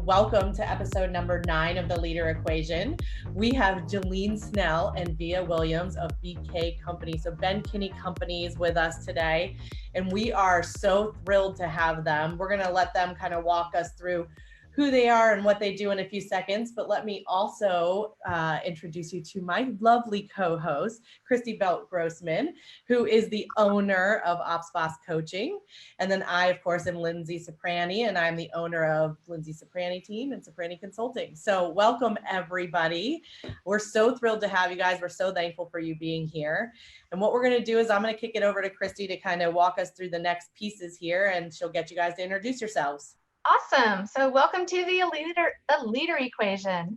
welcome to episode number 9 of the Leader Equation. We have Jillene Snell and Vija Williams of BK Companies, so Ben Kinney Companies, with us today. And we are so thrilled to have them. We're going to let them kind of walk us through who they are and what they do in a few seconds. But let me also introduce you to my lovely co-host, Christy Belt-Grossman, who is the owner of Ops Boss Coaching. And then I, of course, am Lindsay Soprani, and I'm the owner of Lindsay Soprani Team and Soprani Consulting. So welcome, everybody. We're so thrilled to have you guys. We're so thankful for you being here. And what we're going to do is I'm going to kick it over to Christy to kind of walk us through the next pieces here, and she'll get you guys to introduce yourselves. Awesome. So welcome to the leader equation.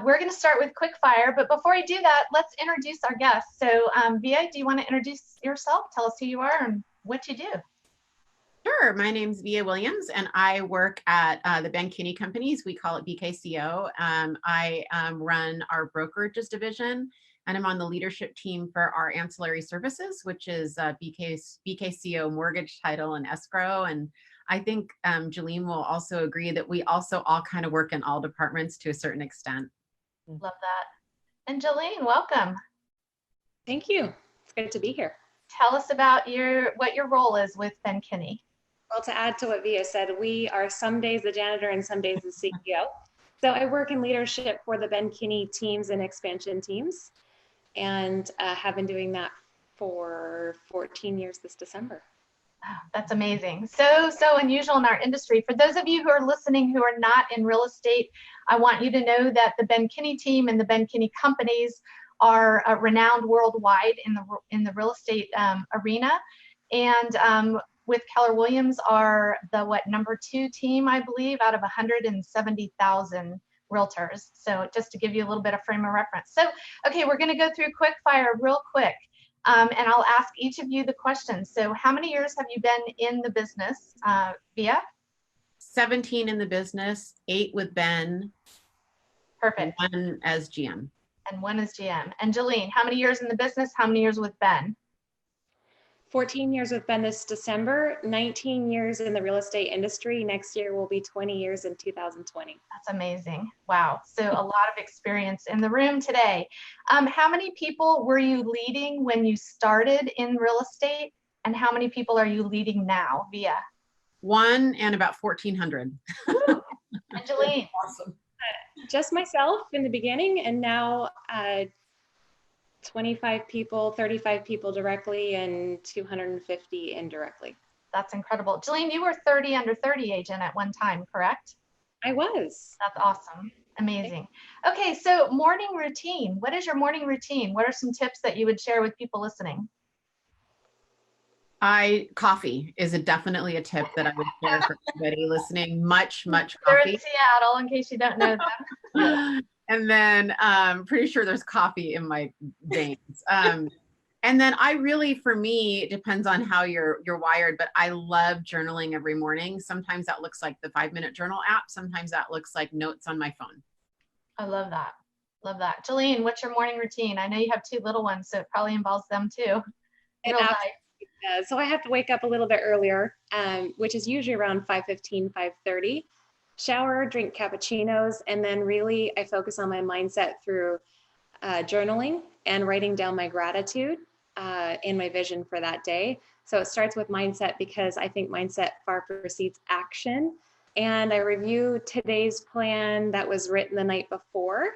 We're going to start with quick fire, but before I do that, let's introduce our guests. So Vija, do you want to introduce yourself? Tell us who you are and what you do. Sure. My name's Vija Williams, and I work at the Ben Kinney Companies. We call it BKCO. I run our brokerages division, and I'm on the leadership team for our ancillary services, which is BKCO mortgage, title, and escrow. And I think Jillene will also agree that we also all kind of work in all departments to a certain extent. Love that. And Jillene, welcome. Thank you. It's good to be here. Tell us about what your role is with Ben Kinney. Well, to add to what Vija said, we are some days the janitor and some days the CEO. So I work in leadership for the Ben Kinney teams and expansion teams, and have been doing that for 14 years this December. Oh, that's amazing. So unusual in our industry. For those of you who are listening who are not in real estate, I want you to know that the Ben Kinney team and the Ben Kinney Companies are renowned worldwide in the real estate arena. And with Keller Williams are the number 2 team, I believe, out of 170,000 realtors. So just to give you a little bit of frame of reference. So, okay, we're going to go through quick fire real quick. And I'll ask each of you the questions. So how many years have you been in the business, Vija? 17 in the business, 8 with Ben. Perfect. 1 as GM. And 1 as GM. And Jillene, how many years in the business? How many years with Ben? 14 years with Ben this December, 19 years in the real estate industry. Next year will be 20 years in 2020. That's amazing. Wow. So a lot of experience in the room today. How many people were you leading when you started in real estate? And how many people are you leading now, Vija? 1 and about 1,400. And Jillene? Awesome. Just myself in the beginning, and now 25 people, 35 people directly, and 250 indirectly. That's incredible. Jillene, you were 30 under 30 agent at one time, correct? I was. That's awesome. Amazing. Okay, so morning routine. What is your morning routine? What are some tips that you would share with people listening? Coffee is definitely a tip that I would share for everybody listening. Much coffee. They're in Seattle, in case you don't know that. And then pretty sure there's coffee in my veins. And then for me, it depends on how you're wired, but I love journaling every morning. Sometimes that looks like the 5-minute journal app. Sometimes that looks like notes on my phone. I love that. Love that. Jillene, what's your morning routine? I know you have 2 little ones, so it probably involves them too. So I have to wake up a little bit earlier, which is usually around 5:15, 5:30. Shower, drink cappuccinos, and then really I focus on my mindset through journaling and writing down my gratitude and my vision for that day. So it starts with mindset because I think mindset far precedes action. And I review today's plan that was written the night before,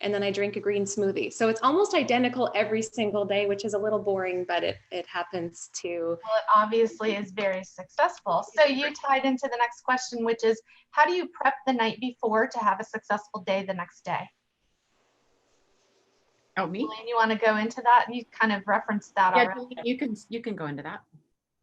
and then I drink a green smoothie. So it's almost identical every single day, which is a little boring, but it happens to. Well, it obviously is very successful. So you tied into the next question, which is, how do you prep the night before to have a successful day the next day? Oh, me? Jillene, you want to go into that? You kind of referenced that already. You can go into that.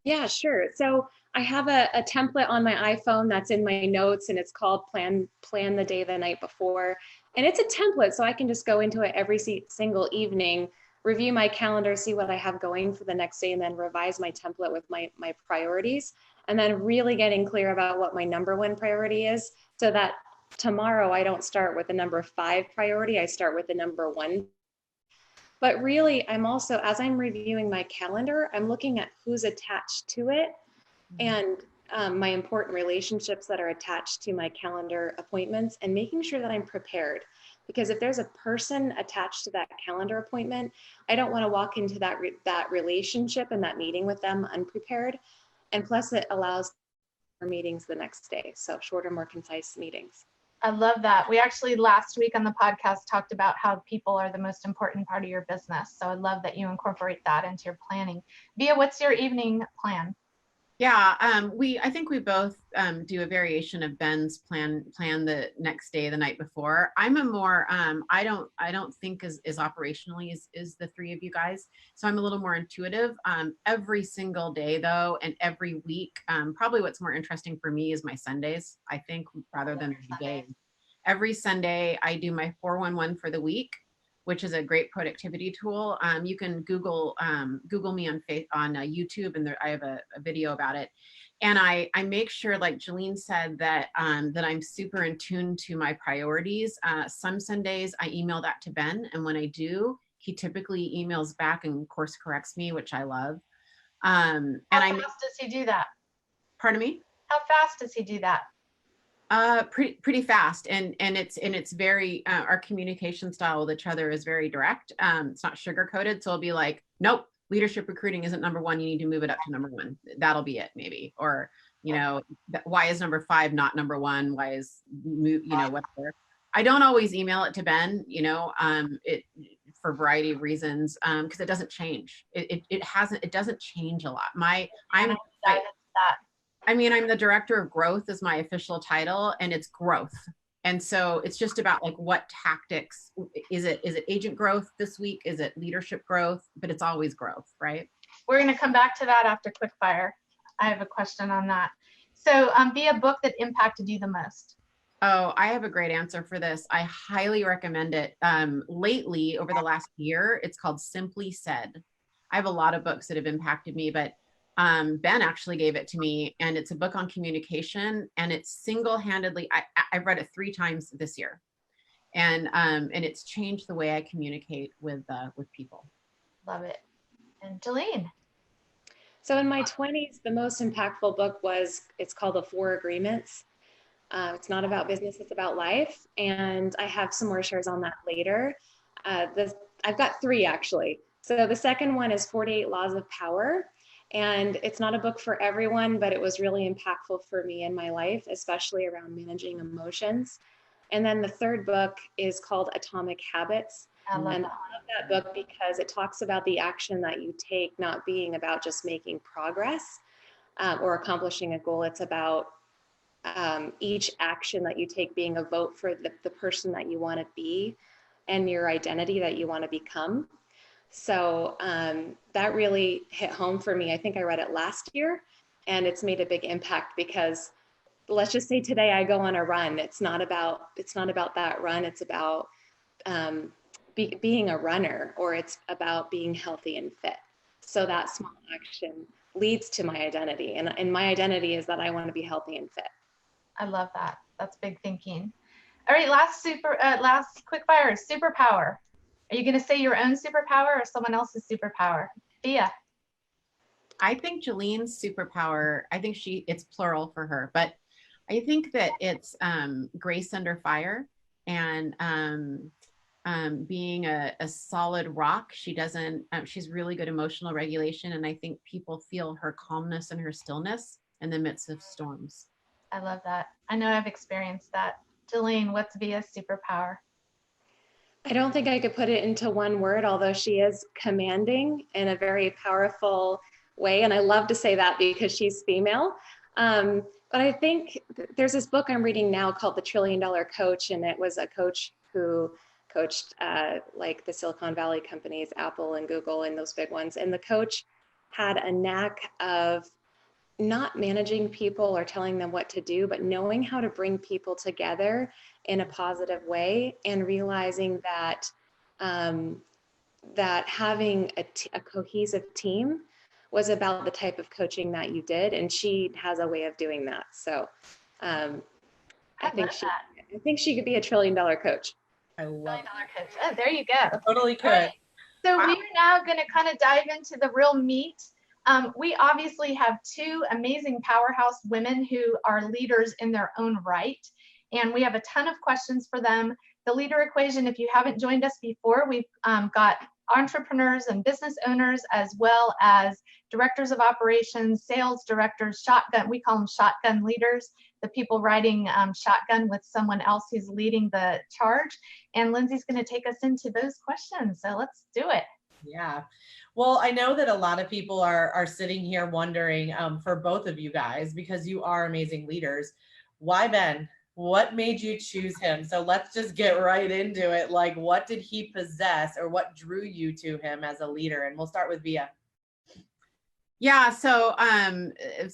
Yeah, sure. So I have a template on my iPhone that's in my notes, and it's called Plan the Day the Night Before. And it's a template, so I can just go into it every single evening, review my calendar, see what I have going for the next day, and then revise my template with my priorities. And then really getting clear about what my number 1 priority is, so that tomorrow I don't start with the number 5 priority, I start with the number 1. But really, I'm also, as I'm reviewing my calendar, I'm looking at who's attached to it. And my important relationships that are attached to my calendar appointments and making sure that I'm prepared. Because if there's a person attached to that calendar appointment, I don't want to walk into that relationship and that meeting with them unprepared. And plus it allows for meetings the next day. So shorter, more concise meetings. I love that. We actually last week on the podcast talked about how people are the most important part of your business. So I love that you incorporate that into your planning. Via, what's your evening plan? Yeah, I think we both do a variation of Ben's plan the next day, the night before. I'm a more I don't think as operationally as the three of you guys. So I'm a little more intuitive. Every single day though, and every week, probably what's more interesting for me is my Sundays, I think, rather than the days. Every Sunday I do my 411 for the week, which is a great productivity tool. You can Google me on YouTube, and I have a video about it. And I make sure, like Jillene said, that that I'm super in tune to my priorities. Some Sundays I email that to Ben, and when I do, he typically emails back and course corrects me, which I love. How fast does he do that? Pardon me? How fast does he do that? Pretty fast, and it's very our communication style with each other is very direct. It's not sugar coated, so it'll be like, nope, leadership recruiting isn't number one. You need to move it up to number one. That'll be it, maybe. Or why is number 5 not number 1? Why is whatever. I don't always email it to Ben, it for a variety of reasons, because it doesn't change. It doesn't change a lot. I'm the director of growth is my official title, and it's growth. And so it's just about like what tactics is it agent growth this week? Is it leadership growth? But it's always growth, right? We're going to come back to that after quickfire. I have a question on that. So be a book that impacted you the most. Oh, I have a great answer for this. I highly recommend it. Lately, over the last year, it's called Simply Said. I have a lot of books that have impacted me, but Ben actually gave it to me, and it's a book on communication, and it's single-handedly, I've read it 3 times this year, and it's changed the way I communicate with people. Love it. And Jillene? So in my 20s, the most impactful book it's called The 4 Agreements. It's not about business, it's about life. And I have some more shares on that later. I've got 3 actually. So the second one is 48 Laws of Power. And it's not a book for everyone, but it was really impactful for me in my life, especially around managing emotions. And then the third book is called Atomic Habits. I love that book because it talks about the action that you take, not being about just making progress or accomplishing a goal. It's about each action that you take being a vote for the person that you want to be and your identity that you want to become. So that really hit home for me. I think I read it last year, and it's made a big impact because let's just say today I go on a run. It's not about that run. It's about being a runner, or it's about being healthy and fit. So that small action leads to my identity, and my identity is that I want to be healthy and fit. I love that. That's big thinking. All right, last quick fire, superpower. Are you going to say your own superpower or someone else's superpower? Via. I think Jillene's superpower, it's plural for her, but I think that it's grace under fire, and being a solid rock. She's really good emotional regulation, and I think people feel her calmness and her stillness in the midst of storms. I love that. I know I've experienced that. Jillene, what's Via's superpower? I don't think I could put it into one word, although she is commanding in a very powerful way. And I love to say that because she's female. But I think there's this book I'm reading now called The $1 Trillion Coach. And it was a coach who coached like the Silicon Valley companies, Apple and Google and those big ones. And the coach had a knack of not managing people or telling them what to do, but knowing how to bring people together in a positive way, and realizing that that having a cohesive team was about the type of coaching that you did, and she has a way of doing that. So I think she could be a $1 trillion coach. I love it. Coach. Oh, there you go. I totally could. Right. So We're now going to kind of dive into the real meat We obviously have two amazing powerhouse women who are leaders in their own right, and we have a ton of questions for them. The leader equation, if you haven't joined us before, we've got entrepreneurs and business owners, as well as directors of operations, sales directors, shotgun, we call them shotgun leaders, the people riding shotgun with someone else who's leading the charge. And Lindsay's going to take us into those questions. So let's do it. Yeah. Well, I know that a lot of people are sitting here wondering for both of you guys, because you are amazing leaders, why Ben? What made you choose him? So let's just get right into it. Like, what did he possess, or what drew you to him as a leader? And we'll start with Vija. Yeah, so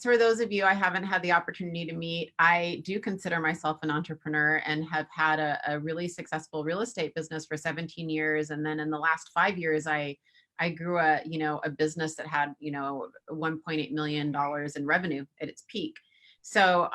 for those of you I haven't had the opportunity to meet, I do consider myself an entrepreneur and have had a really successful real estate business for 17 years. And then in the last 5 years, I grew a business that had, $1.8 million in revenue at its peak. So,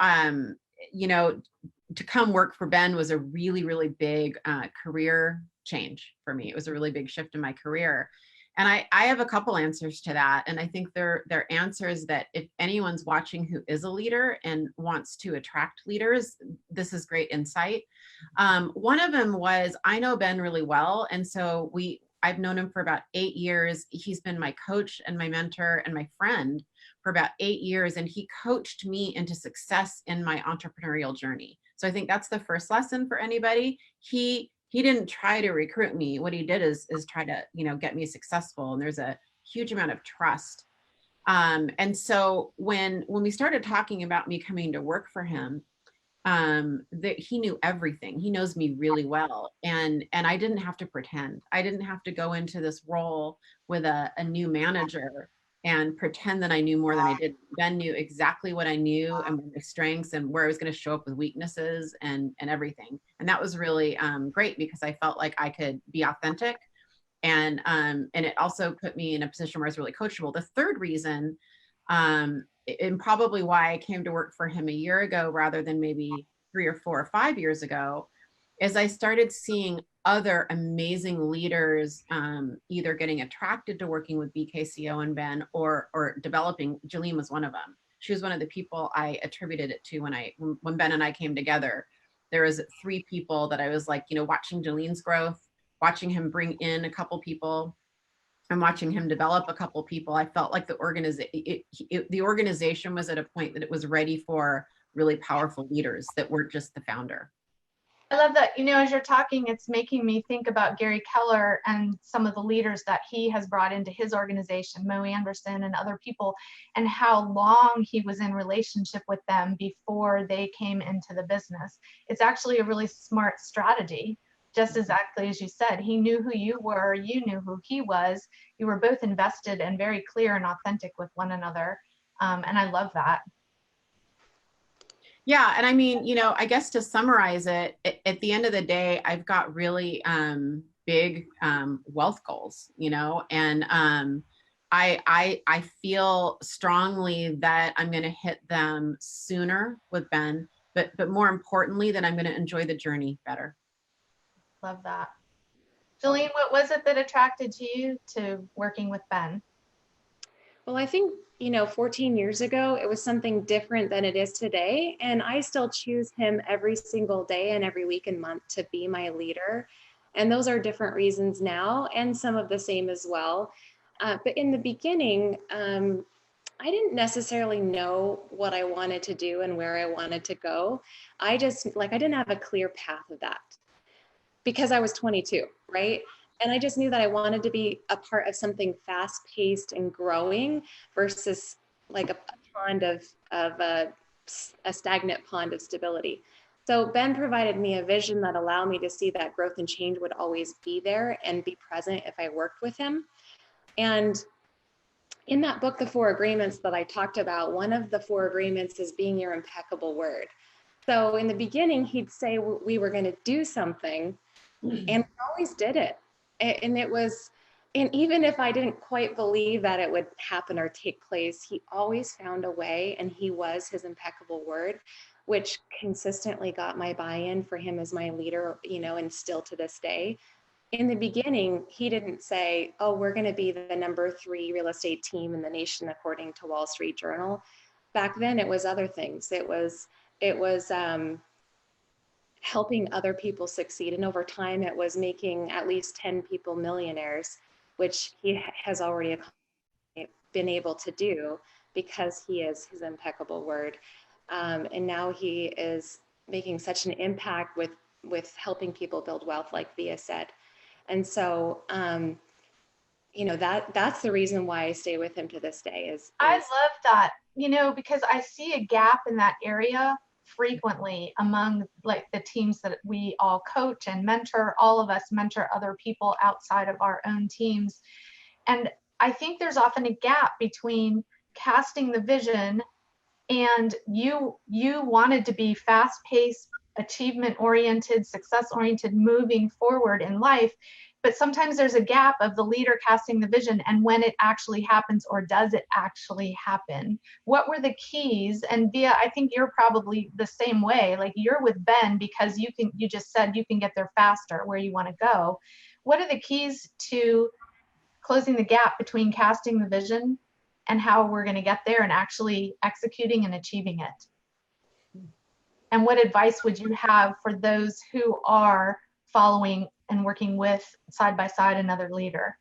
to come work for Ben was a really, really big career change for me. It was a really big shift in my career. And I have a couple answers to that. And I think they're answers that if anyone's watching who is a leader and wants to attract leaders, this is great insight. One of them was, I know Ben really well. And so I've known him for about 8 years. He's been my coach and my mentor and my friend for about 8 years. And he coached me into success in my entrepreneurial journey. So I think that's the first lesson for anybody. He didn't try to recruit me. What he did is try to, get me successful. And there's a huge amount of trust. And so when we started talking about me coming to work for him, that he knew everything. He knows me really well. And I didn't have to pretend. I didn't have to go into this role with a new manager and pretend that I knew more than I did. Ben knew exactly what I knew and my strengths and where I was going to show up with weaknesses and everything. And that was really great, because I felt like I could be authentic. And it also put me in a position where I was really coachable. The third reason, and probably why I came to work for him a year ago rather than maybe 3 or 4 or 5 years ago, is I started seeing other amazing leaders either getting attracted to working with BKCO and Ben or developing. Jillene was one of them. She was one of the people I attributed it to when Ben and I came together. There was 3 people that I was like, watching Jillene's growth, watching him bring in a couple people, and watching him develop a couple people. I felt like the organization was at a point that it was ready for really powerful leaders that weren't just the founder. I love that, as you're talking, it's making me think about Gary Keller and some of the leaders that he has brought into his organization, Mo Anderson and other people, and how long he was in relationship with them before they came into the business. It's actually a really smart strategy, just exactly as you said. He knew who you were, you knew who he was. You were both invested and very clear and authentic with one another. And I love that. Yeah. And I mean, I guess to summarize it, at the end of the day, I've got really big wealth goals, and I feel strongly that I'm going to hit them sooner with Ben, but more importantly, that I'm going to enjoy the journey better. Love that. Jillene, what was it that attracted you to working with Ben? Well, I think, 14 years ago, it was something different than it is today. And I still choose him every single day and every week and month to be my leader. And those are different reasons now, and some of the same as well. But in the beginning, I didn't necessarily know what I wanted to do and where I wanted to go. I didn't have a clear path of that because I was 22, right? And I just knew that I wanted to be a part of something fast-paced and growing versus like a pond of a stagnant pond of stability. So Ben provided me a vision that allowed me to see that growth and change would always be there and be present if I worked with him. And in that book, The 4 Agreements that I talked about, one of the 4 agreements is being your impeccable word. So in the beginning, he'd say we were going to do something, and we always did it. And even if I didn't quite believe that it would happen or take place, he always found a way, and he was his impeccable word, which consistently got my buy-in for him as my leader, and still to this day. in the beginning, he didn't say, oh, we're going to be the #3 real estate team in the nation, according to Wall Street Journal. Back then it was other things. It was helping other people succeed. And over time it was making at least 10 people millionaires, which he has already been able to do because he is his impeccable word. And now he is making such an impact with helping people build wealth, like Vija said. And so, you know, that's the reason why I stay with him to this day I love that, you know, because I see a gap in that area frequently among like the teams that we all coach and mentor. All of us mentor other people outside of our own teams. And I think there's often a gap between casting the vision and you wanted to be fast-paced, achievement-oriented, success-oriented, moving forward in life. But sometimes there's a gap of the leader casting the vision and when it actually happens, or does it actually happen? What were the keys? And Vija, I think you're probably the same way. Like you're with Ben because you just said you can get there faster where you want to go. What are the keys to closing the gap between casting the vision and how we're going to get there and actually executing and achieving it? And what advice would you have for those who are following and working with side by side another leader?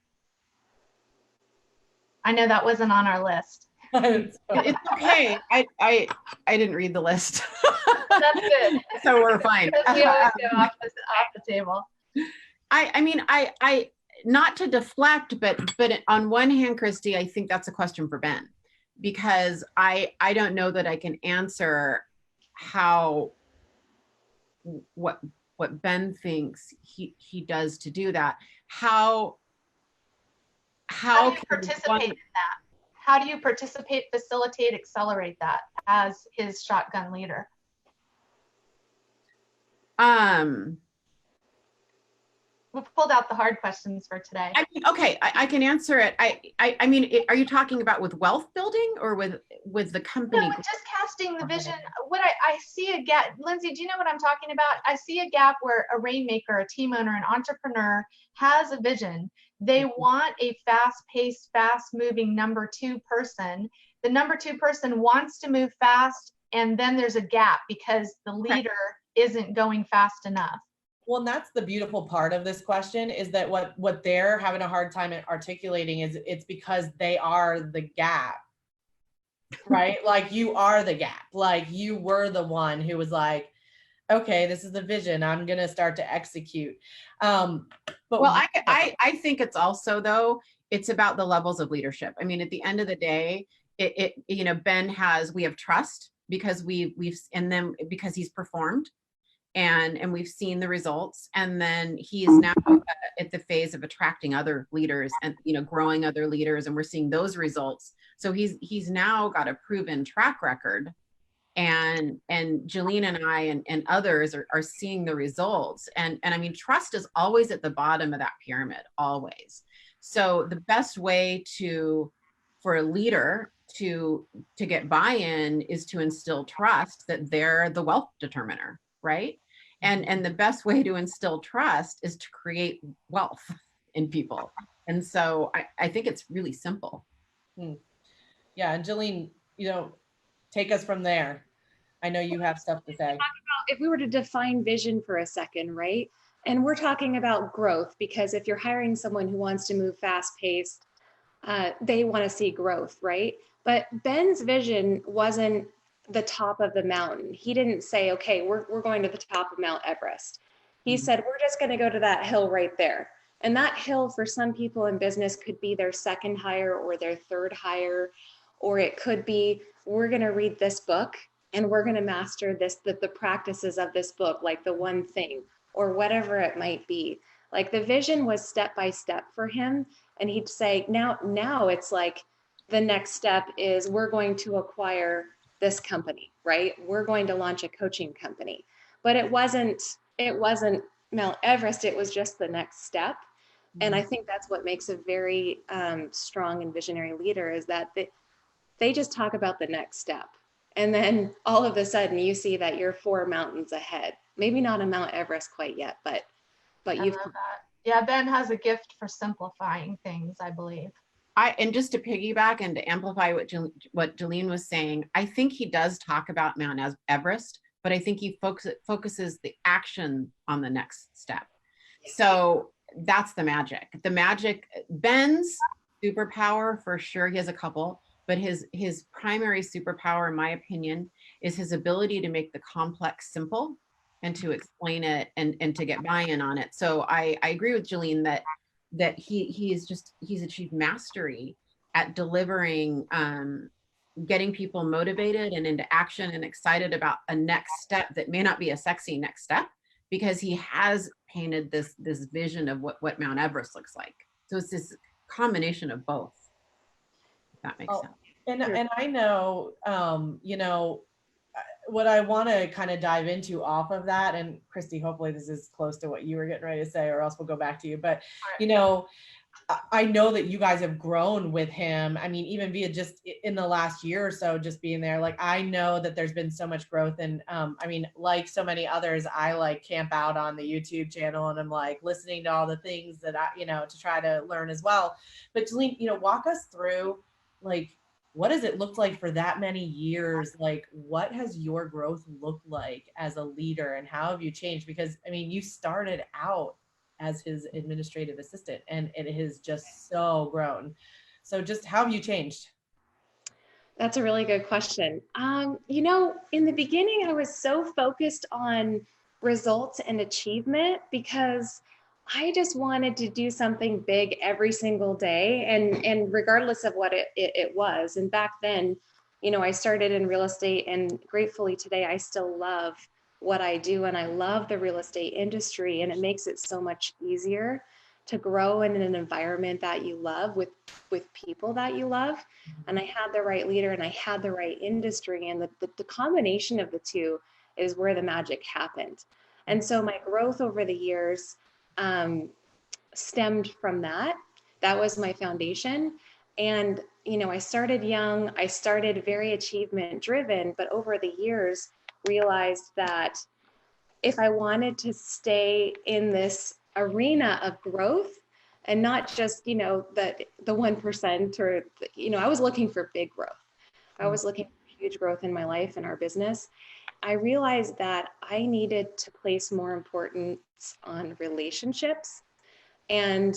I know that wasn't on our list. It's okay. I didn't read the list. That's good. So we're fine. We always go off the table. I mean, I not to deflect, but on one hand, Christy, I think that's a question for Ben, because I don't know that I can answer how what Ben thinks he does to do that. How do you participate in that? How do you participate, facilitate, accelerate that as his shotgun leader? We pulled out the hard questions for today. I mean, okay, I can answer it. I mean, are you talking about with wealth building or with the company? No, just casting the vision. What I see a gap, Lindsay, do you know what I'm talking about? I see a gap where a rainmaker, a team owner, an entrepreneur has a vision. They want a fast-paced, fast-moving #2 person. The #2 person wants to move fast, and then there's a gap because the leader isn't going fast enough. Well, and that's the beautiful part of this question, is that what they're having a hard time articulating is it's because they are the gap, right? Like you are the gap. Like you were the one who was like, okay, this is the vision. I'm going to start to execute. But well, I think it's also, though, it's about the levels of leadership. I mean, at the end of the day, you know, Ben we have trust because and then because he's performed. And we've seen the results, and then he is now at the phase of attracting other leaders and, you know, growing other leaders, and we're seeing those results. So he's now got a proven track record, and Jillene and I and others are seeing the results. And I mean, trust is always at the bottom of that pyramid, always. So the best way for a leader to get buy-in is to instill trust that they're the wealth determiner. Right. And the best way to instill trust is to create wealth in people. And so I think it's really simple. Yeah. And Jillene, you know, take us from there. I know you have stuff to say. If we were to define vision for a second, right? And we're talking about growth, because if you're hiring someone who wants to move fast paced, they want to see growth, right? But Ben's vision wasn't the top of the mountain. He didn't say, okay, we're going to the top of Mount Everest. He said, we're just going to go to that hill right there. And that hill for some people in business could be their second hire or their third hire, or it could be, we're going to read this book and we're going to master the practices of this book, like the one thing, or whatever it might be. Like the vision was step by step for him. And he'd say, now it's like the next step is we're going to acquire this company, right? We're going to launch a coaching company. But it wasn't Mount Everest, it was just the next step. And I think that's what makes a very strong and visionary leader, is that they just talk about the next step. And then all of a sudden you see that you're 4 mountains ahead. Maybe not a Mount Everest quite yet, but you've Yeah, Ben has a gift for simplifying things, I believe. And just to piggyback and to amplify what Jillene was saying, I think he does talk about Mount Everest, but I think he focuses the action on the next step. So that's the magic. Ben's superpower, for sure, he has a couple, but his primary superpower, in my opinion, is his ability to make the complex simple and to explain it and to get buy-in on it. So I agree with Jillene that he's achieved mastery at delivering, getting people motivated and into action and excited about a next step that may not be a sexy next step, because he has painted this vision of what Mount Everest looks like. So it's this combination of both, if that makes sense. And I know, you know, what I want to kind of dive into off of that, and Christy, hopefully this is close to what you were getting ready to say, or else we'll go back to you. But, you know, I know that you guys have grown with him. I mean, even via just in the last year or so, just being there, like, I know that there's been so much growth. And I mean, like so many others, I like camp out on the YouTube channel and I'm like listening to all the things that I, you know, to try to learn as well. But Jillene, you know, walk us through, like, what does it look like for that many years? Like, what has your growth looked like as a leader, and how have you changed? Because I mean, you started out as his administrative assistant and it has just so grown. So just how have you changed? That's a really good question. You know, in the beginning, I was so focused on results and achievement because I just wanted to do something big every single day, and regardless of what it was. And back then, you know, I started in real estate, and gratefully today, I still love what I do, and I love the real estate industry, and it makes it so much easier to grow in an environment that you love with people that you love. And I had the right leader and I had the right industry, and the combination of the two is where the magic happened. And so my growth over the years stemmed from that. That was my foundation. And, you know, I started young, I started very achievement driven, but over the years realized that if I wanted to stay in this arena of growth and not just, you know, the 1%, or, you know, I was looking for big growth. I was looking for huge growth in my life and our business. I realized that I needed to place more importance on relationships and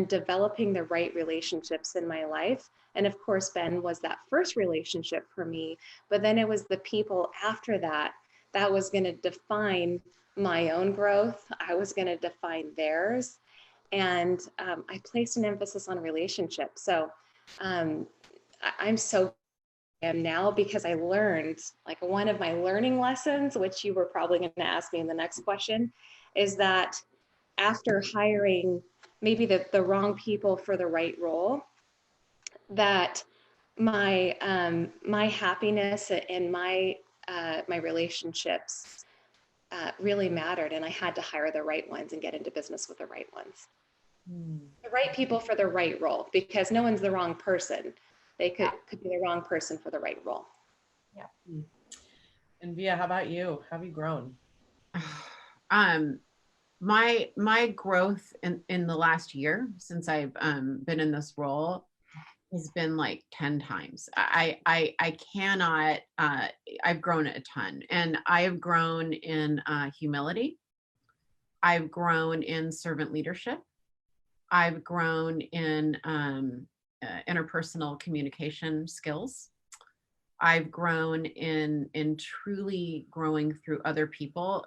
developing the right relationships in my life. And of course, Ben was that first relationship for me, but then it was the people after that that was going to define my own growth. I was going to define theirs. And I placed an emphasis on relationships. So I'm so am now because I learned, like, one of my learning lessons, which you were probably going to ask me in the next question, is that after hiring maybe the wrong people for the right role, that my my happiness and my relationships really mattered, and I had to hire the right ones and get into business with the right ones. The right people for the right role, because no one's the wrong person. They could be the wrong person for the right role. Yeah. And Vija, how about you? How have you grown? My growth in the last year since I've been in this role has been like 10 times. I cannot, I've grown a ton, and I have grown in humility. I've grown in servant leadership. I've grown in interpersonal communication skills. I've grown in truly growing through other people,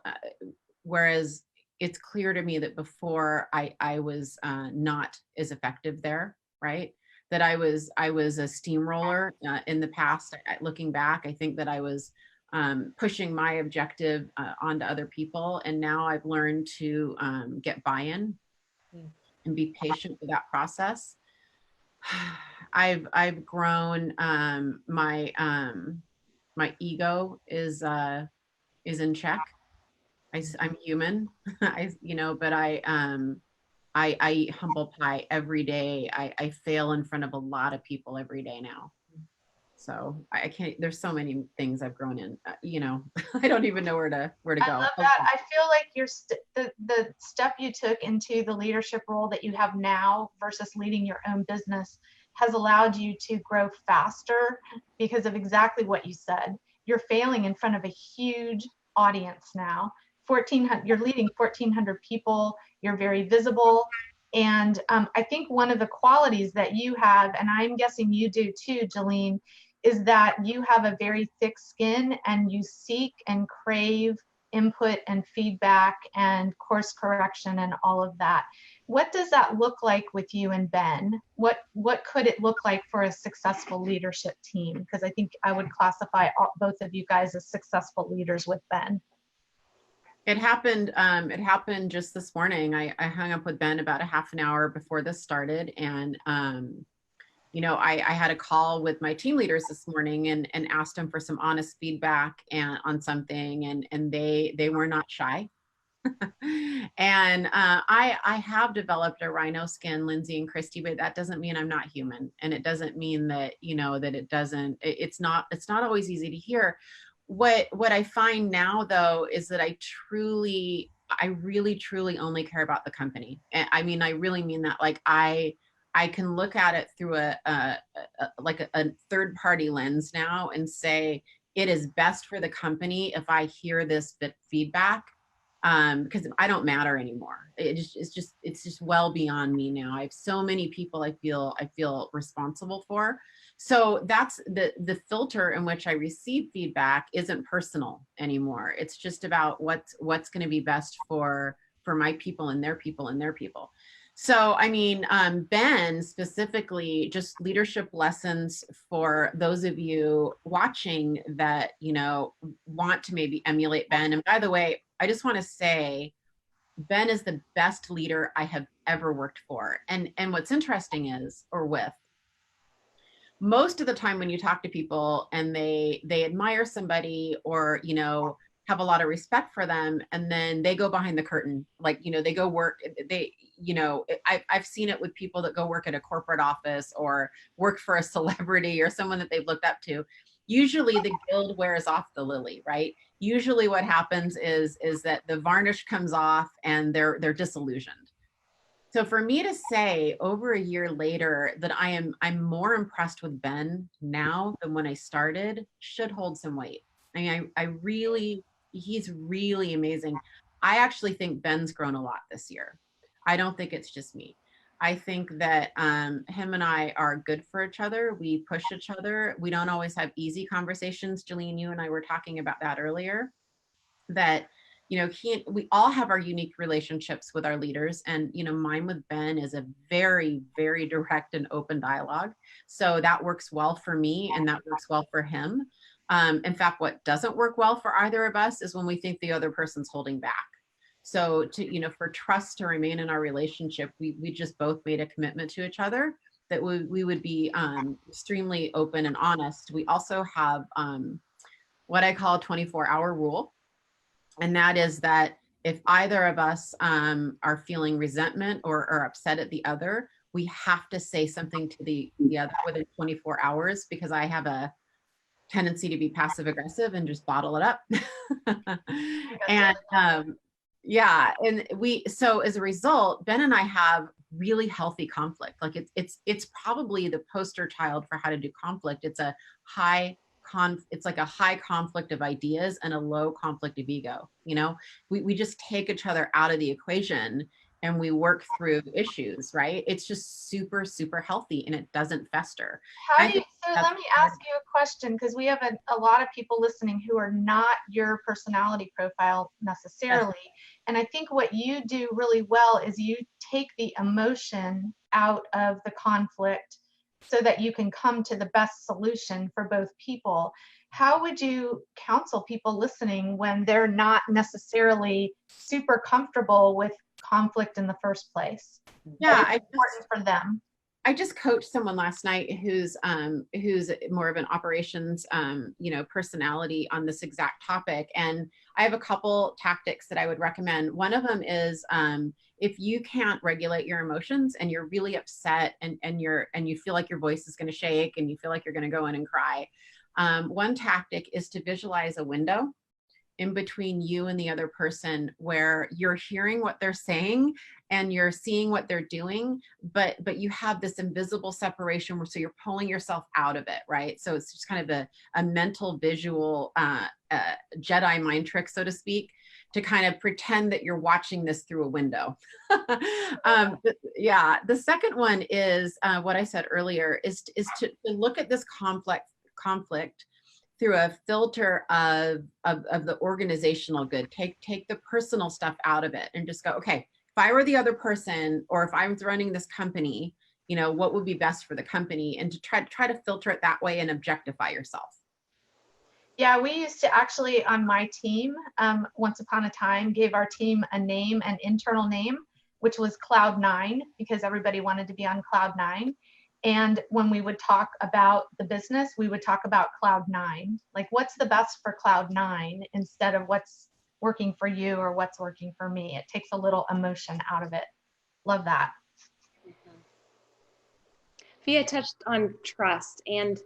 whereas it's clear to me that before I was not as effective there, right? That I was a steamroller in the past. Looking back, I think that I was pushing my objective onto other people, and now I've learned to get buy-in and be patient with that process. I've grown. My ego is in check. I'm human, but I eat humble pie every day. I fail in front of a lot of people every day now. So I can't, there's so many things I've grown in, you know, I don't even know where to go. I love that. I feel like the step you took into the leadership role that you have now versus leading your own business has allowed you to grow faster because of exactly what you said. You're failing in front of a huge audience now. 1,400, you're leading 1,400 people. You're very visible. And I think one of the qualities that you have, and I'm guessing you do too, Jillene, is that you have a very thick skin and you seek and crave input and feedback and course correction and all of that. What does that look like with you and Ben? What could it look like for a successful leadership team? Because I think I would classify both of you guys as successful leaders with Ben. It happened just this morning. I hung up with Ben about a half an hour before this started, and you know, I had a call with my team leaders this morning and asked them for some honest feedback on something, and they were not shy. And I have developed a rhino skin, Lindsay and Christy, but that doesn't mean I'm not human, and it doesn't mean that, you know, that it's not always easy to hear. What I find now though is that I really truly only care about the company. And I mean, I really mean that. Like I can look at it through a third party lens now and say it is best for the company if I hear this feedback, because I don't matter anymore. It's just well beyond me now. I have so many people I feel responsible for. So that's the filter in which I receive feedback isn't personal anymore. It's just about what's going to be best for my people and their people and their people. So, I mean, Ben, specifically, just leadership lessons for those of you watching that, you know, want to maybe emulate Ben. And by the way, I just want to say, Ben is the best leader I have ever worked for. And what's interesting is, or with, most of the time when you talk to people and they admire somebody or, you know, have a lot of respect for them, and then they go behind the curtain, like, you know, they go work, you know, I've seen it with people that go work at a corporate office or work for a celebrity or someone that they've looked up to. Usually the guild wears off the lily, right? Usually what happens is that the varnish comes off and they're disillusioned. So for me to say over a year later that I'm more impressed with Ben now than when I started should hold some weight. I mean, he's really amazing. I actually think Ben's grown a lot this year. I don't think it's just me. I think that him and I are good for each other. We push each other. We don't always have easy conversations. Jillene, you and I were talking about that earlier, that, you know, we all have our unique relationships with our leaders. And, you know, mine with Ben is a very, very direct and open dialogue. So that works well for me and that works well for him. In fact, what doesn't work well for either of us is when we think the other person's holding back. So you know, for trust to remain in our relationship, we just both made a commitment to each other that we would be extremely open and honest. We also have what I call a 24-hour rule. And that is that if either of us are feeling resentment or upset at the other, we have to say something to the other within 24 hours, because I have a tendency to be passive aggressive and just bottle it up. And yeah, and so as a result, Ben and I have really healthy conflict. Like it's probably the poster child for how to do conflict. It's a it's like a high conflict of ideas and a low conflict of ego. You know, we just take each other out of the equation and we work through issues, right? It's just super, super healthy and it doesn't fester. So let me ask you a question, because we have a lot of people listening who are not your personality profile necessarily. Yes. And I think what you do really well is you take the emotion out of the conflict so that you can come to the best solution for both people. How would you counsel people listening when they're not necessarily super comfortable with conflict in the first place? Yeah, it's important for them. I just coached someone last night who's more of an operations, personality on this exact topic. And I have a couple tactics that I would recommend. One of them is, if you can't regulate your emotions and you're really upset and you feel like your voice is going to shake and you feel like you're going to go in and cry, one tactic is to visualize a window in between you and the other person where you're hearing what they're saying and you're seeing what they're doing, but you have this invisible separation where, so you're pulling yourself out of it, right? So it's just kind of a mental visual Jedi mind trick, so to speak, to kind of pretend that you're watching this through a window. Yeah, the second one is what I said earlier, is to look at this conflict through a filter of the organizational good. Take the personal stuff out of it and just go, okay, if I were the other person, or if I was running this company, what would be best for the company, and to try to filter it that way and objectify yourself. Yeah, we used to actually, on my team, once upon a time, gave our team a name, an internal name, which was Cloud 9, because everybody wanted to be on Cloud 9. And when we would talk about the business, we would talk about Cloud 9, like what's the best for Cloud 9, instead of what's working for you or what's working for me. It takes a little emotion out of it. Love that. Vija touched on trust, and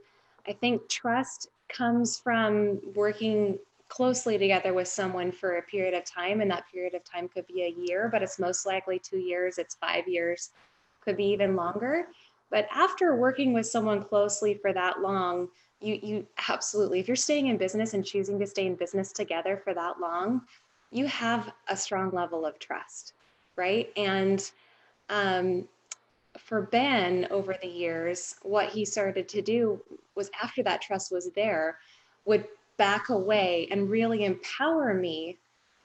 I think trust comes from working closely together with someone for a period of time, and that period of time could be a year, but it's most likely 2 years, it's 5 years, could be even longer. But after working with someone closely for that long, you absolutely, if you're staying in business and choosing to stay in business together for that long, you have a strong level of trust, right? And for Ben, over the years, what he started to do was, after that trust was there, would back away and really empower me,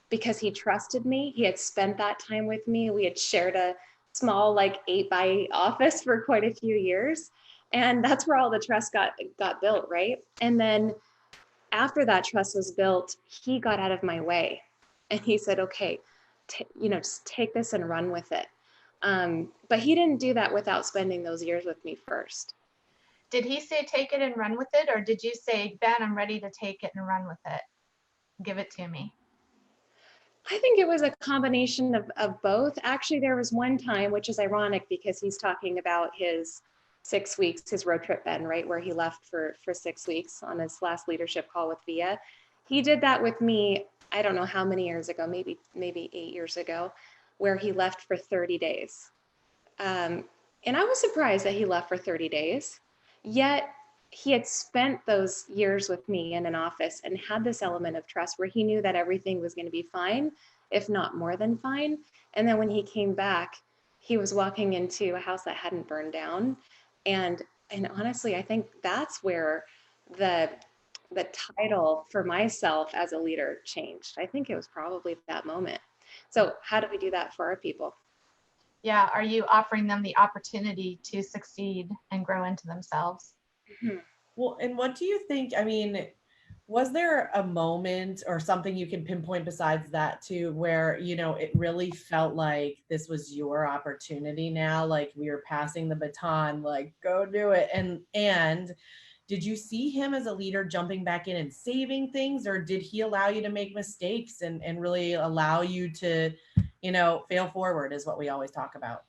because he trusted me. He had spent that time with me. We had shared a small, like 8x8 office for quite a few years. And that's where all the trust got built, right? And then after that trust was built, he got out of my way and he said, okay, just take this and run with it. But he didn't do that without spending those years with me first. Did he say take it and run with it? Or did you say, Ben, I'm ready to take it and run with it? Give it to me. I think it was a combination of both. Actually, there was one time, which is ironic because he's talking about his 6 weeks, his road trip, Ben, right, where he left for 6 weeks on his last leadership call with Vija. He did that with me, I don't know how many years ago, maybe 8 years ago, where he left for 30 days. And I was surprised that he left for 30 days, yet he had spent those years with me in an office and had this element of trust where he knew that everything was going to be fine, if not more than fine. And then when he came back, he was walking into a house that hadn't burned down. And honestly, I think that's where the title for myself as a leader changed. I think it was probably that moment. So how do we do that for our people? Yeah, are you offering them the opportunity to succeed and grow into themselves? Mm-hmm. Well, and what do you think? I mean, was there a moment or something you can pinpoint besides that too, where, it really felt like this was your opportunity now, like we were passing the baton, like go do it. And did you see him as a leader jumping back in and saving things, or did he allow you to make mistakes and really allow you to, fail forward, is what we always talk about?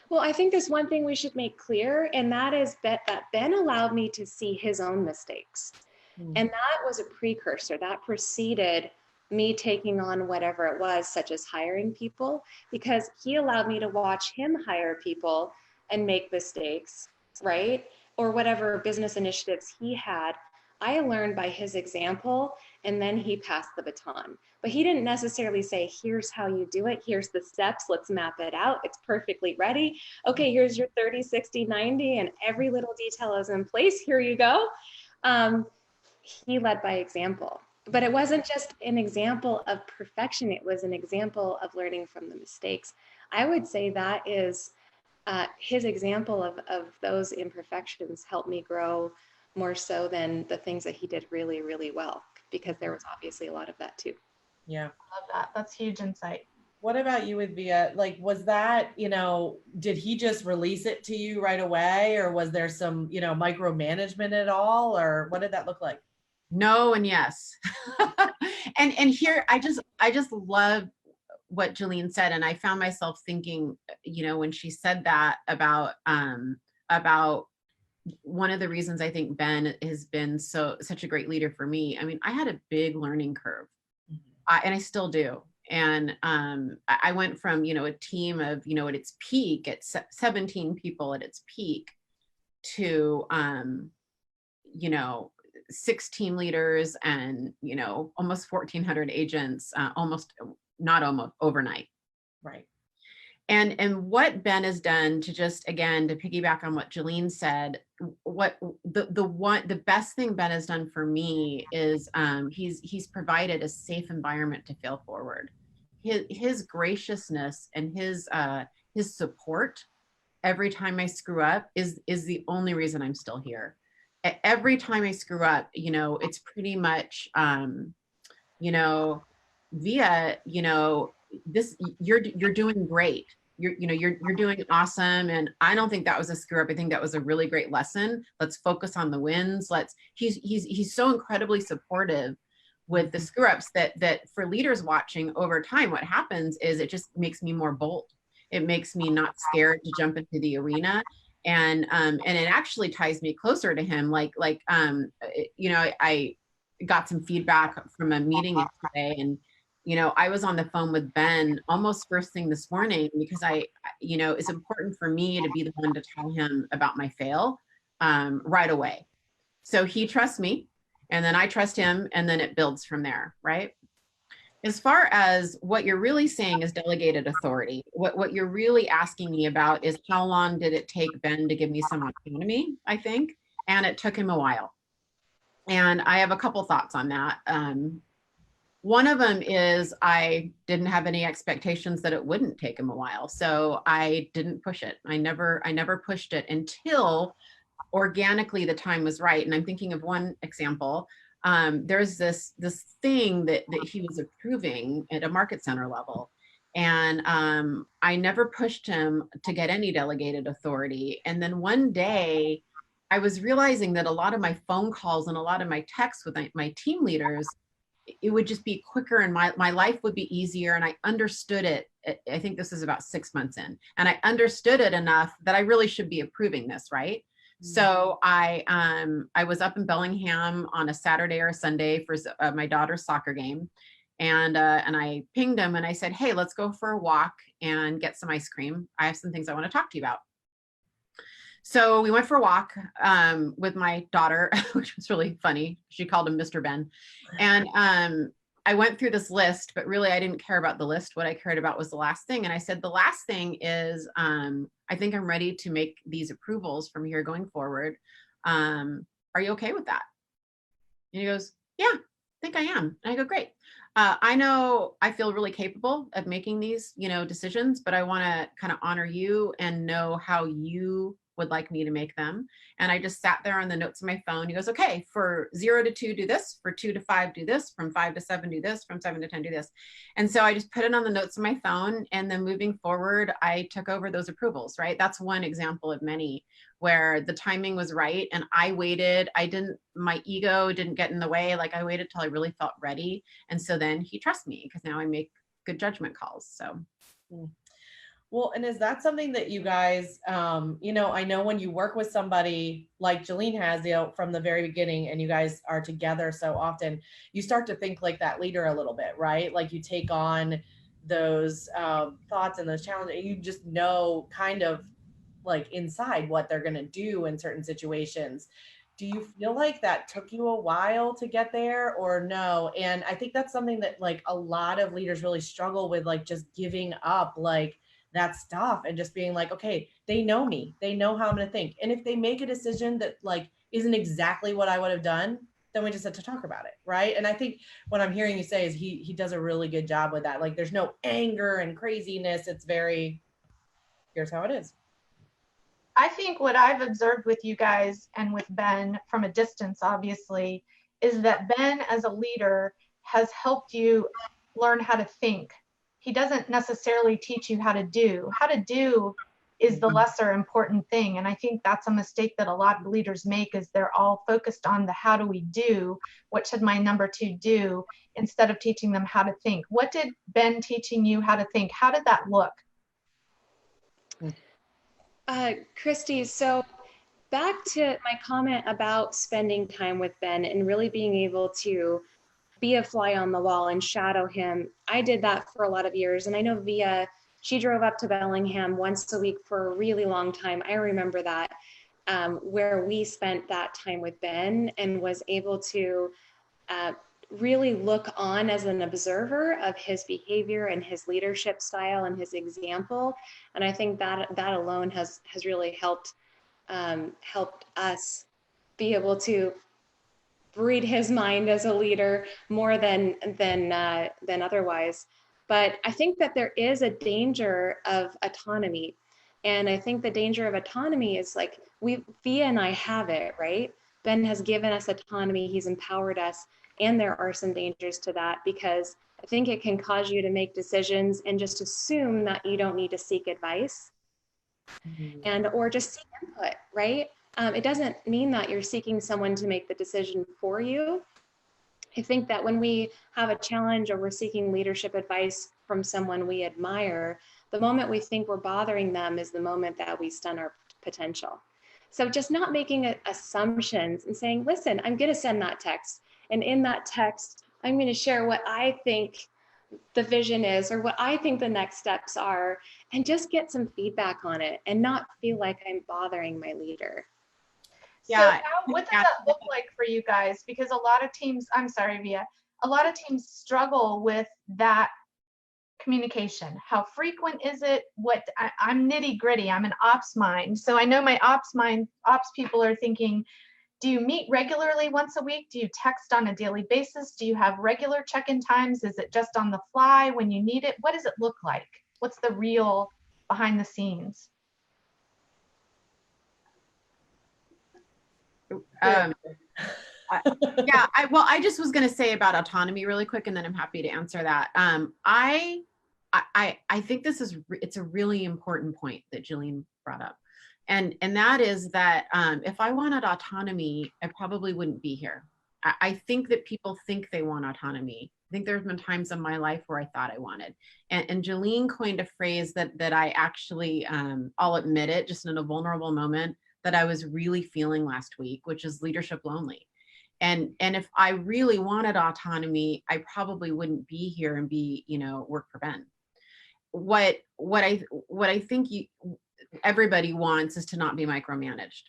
Well, I think there's one thing we should make clear, and that is that Ben allowed me to see his own mistakes. And that was a precursor. That preceded me taking on whatever it was, such as hiring people, because he allowed me to watch him hire people and make mistakes, right? Or whatever business initiatives he had. I learned by his example, and then he passed the baton. But he didn't necessarily say, here's how you do it. Here's the steps. Let's map it out. It's perfectly ready. Okay, here's your 30, 60, 90, and every little detail is in place. Here you go. He led by example. But it wasn't just an example of perfection. It was an example of learning from the mistakes. I would say that is his example of those imperfections helped me grow more so than the things that he did really, really well, because there was obviously a lot of that too. Yeah. Love that. That's huge insight. What about you with Via? Like, was that, did he just release it to you right away, or was there some, micromanagement at all, or what did that look like? No and yes. and here I just love what Jillene said, and I found myself thinking, when she said that about one of the reasons I think Ben has been such a great leader for me. I mean, I had a big learning curve, and I still do. And I went from, a team of, at its peak, at 17 people at its peak, to, 6 team leaders and, almost 1,400 agents, not almost overnight. Right. And what Ben has done, to just, again, to piggyback on what Jillene said, what the best thing Ben has done for me is he's provided a safe environment to fail forward. His graciousness and his support every time I screw up is the only reason I'm still here. Every time I screw up, it's pretty much Via, this, you're doing great. You're doing awesome. And I don't think that was a screw up. I think that was a really great lesson. Let's focus on the wins. He's so incredibly supportive with the screw ups that for leaders watching over time, what happens is it just makes me more bold. It makes me not scared to jump into the arena. And it actually ties me closer to him. I got some feedback from a meeting yesterday, and I was on the phone with Ben almost first thing this morning, because it's important for me to be the one to tell him about my fail right away. So he trusts me, and then I trust him, and then it builds from there, right? As far as what you're really saying is delegated authority, what you're really asking me about is how long did it take Ben to give me some autonomy, I think, and it took him a while. And I have a couple thoughts on that. One of them is I didn't have any expectations that it wouldn't take him a while. So I didn't push it. I never pushed it until organically the time was right. And I'm thinking of one example. There's this thing that he was approving at a market center level. And I never pushed him to get any delegated authority. And then one day I was realizing that a lot of my phone calls and a lot of my texts with my team leaders, it would just be quicker, and my life would be easier. And I understood it. I think this is about 6 months in, and I understood it enough that I really should be approving this, right? Mm-hmm. So I was up in Bellingham on a Saturday or a Sunday for my daughter's soccer game. And I pinged him and I said, hey, let's go for a walk and get some ice cream. I have some things I want to talk to you about. So we went for a walk with my daughter, which was really funny. She called him Mr. Ben. And I went through this list, but really I didn't care about the list. What I cared about was the last thing. And I said, the last thing is, I think I'm ready to make these approvals from here going forward. Are you okay with that? And he goes, yeah, I think I am. And I go, great. I know I feel really capable of making these, decisions, but I want to kind of honor you and know how you would like me to make them. And I just sat there on the notes on my phone. He goes, okay, for 0 to 2, do this. For 2 to 5, do this. From 5 to 7, do this. From 7 to 10, do this. And so I just put it on the notes on my phone. And then moving forward, I took over those approvals, right? That's one example of many where the timing was right. And I waited. My ego didn't get in the way. Like I waited till I really felt ready. And so then he trusts me because now I make good judgment calls. So. Well, and is that something that you guys, I know when you work with somebody like Jillene has, from the very beginning, and you guys are together so often, you start to think like that leader a little bit, right? Like you take on those thoughts and those challenges, and you just know kind of like inside what they're going to do in certain situations. Do you feel like that took you a while to get there or no? And I think that's something that like a lot of leaders really struggle with, like just giving up, like that stuff and just being like, okay, they know me, they know how I'm going to think. And if they make a decision that like isn't exactly what I would have done, then we just have to talk about it. Right. And I think what I'm hearing you say is he does a really good job with that. Like there's no anger and craziness. It's very, here's how it is. I think what I've observed with you guys and with Ben from a distance, obviously, is that Ben as a leader has helped you learn how to think he doesn't necessarily teach you how to do. How to do is the lesser important thing. And I think that's a mistake that a lot of leaders make, is they're all focused on the how do we do, what should my number two do, instead of teaching them how to think. What did Ben teaching you how to think? How did that look? Christy, so back to my comment about spending time with Ben and really being able to be a fly on the wall and shadow him. I did that for a lot of years. And I know Via, she drove up to Bellingham once a week for a really long time. I remember that, where we spent that time with Ben and was able to really look on as an observer of his behavior and his leadership style and his example. And I think that alone has really helped us be able to read his mind as a leader more than otherwise. But I think that there is a danger of autonomy. And I think the danger of autonomy is like, Via and I have it, right? Ben has given us autonomy, he's empowered us, and there are some dangers to that, because I think it can cause you to make decisions and just assume that you don't need to seek advice or just seek input, right? It doesn't mean that you're seeking someone to make the decision for you. I think that when we have a challenge or we're seeking leadership advice from someone we admire, the moment we think we're bothering them is the moment that we stun our potential. So just not making assumptions and saying, listen, I'm going to send that text. And in that text, I'm going to share what I think the vision is or what I think the next steps are, and just get some feedback on it and not feel like I'm bothering my leader. Yeah. So what does that look like for you guys? Because a lot of teams, I'm sorry, Via, a lot of teams struggle with that communication. How frequent is it? I'm nitty gritty. I'm an ops mind. So I know my ops people are thinking, do you meet regularly once a week? Do you text on a daily basis? Do you have regular check-in times? Is it just on the fly when you need it? What does it look like? What's the real behind the scenes? I just was going to say about autonomy really quick, and then I'm happy to answer that. I think it's a really important point that Jillene brought up. And that is that if I wanted autonomy, I probably wouldn't be here. I think that people think they want autonomy. I think there's been times in my life where I thought I wanted. And Jillene coined a phrase that I actually, I'll admit it, just in a vulnerable moment, that I was really feeling last week, which is leadership lonely. And if I really wanted autonomy, I probably wouldn't be here and work for Ben. What I think everybody wants is to not be micromanaged.